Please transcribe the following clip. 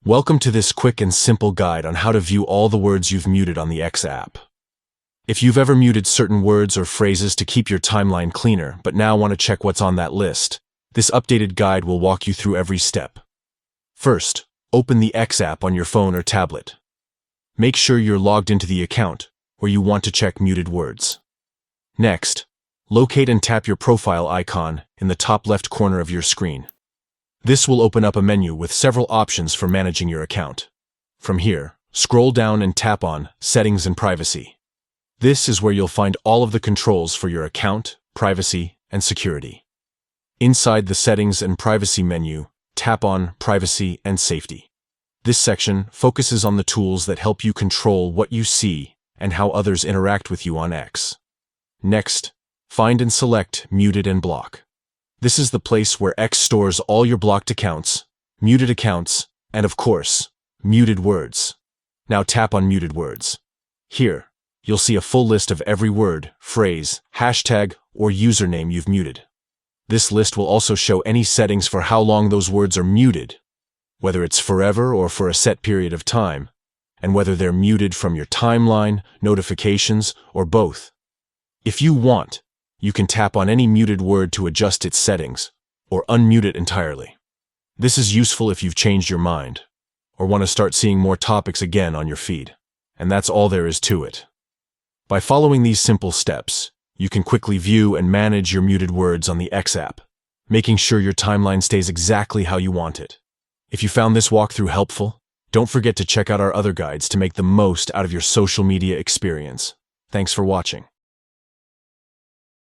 Welcome to this quick and simple guide on how to view all the words you've muted on the X app. If you've ever muted certain words or phrases to keep your timeline cleaner, but now want to check what's on that list, this updated guide will walk you through every step. First, open the X app on your phone or tablet. Make sure you're logged into the account, where you want to check muted words. Next, locate and tap your profile icon in the top left corner of your screen. This will open up a menu with several options for managing your account. From here, scroll down and tap on Settings and Privacy. This is where you'll find all of the controls for your account, privacy, and security. Inside the Settings and Privacy menu, tap on Privacy and Safety. This section focuses on the tools that help you control what you see and how others interact with you on X. Next, find and select Muted and Block. This is the place where X stores all your blocked accounts, muted accounts, and of course, muted words. Now tap on Muted Words. Here, you'll see a full list of every word, phrase, hashtag, or username you've muted. This list will also show any settings for how long those words are muted, whether it's forever or for a set period of time, and whether they're muted from your timeline, notifications, or both. If you want, you can tap on any muted word to adjust its settings, or unmute it entirely. This is useful if you've changed your mind, or want to start seeing more topics again on your feed. And that's all there is to it. By following these simple steps, you can quickly view and manage your muted words on the X app, making sure your timeline stays exactly how you want it. If you found this walkthrough helpful, don't forget to check out our other guides to make the most out of your social media experience. Thanks for watching.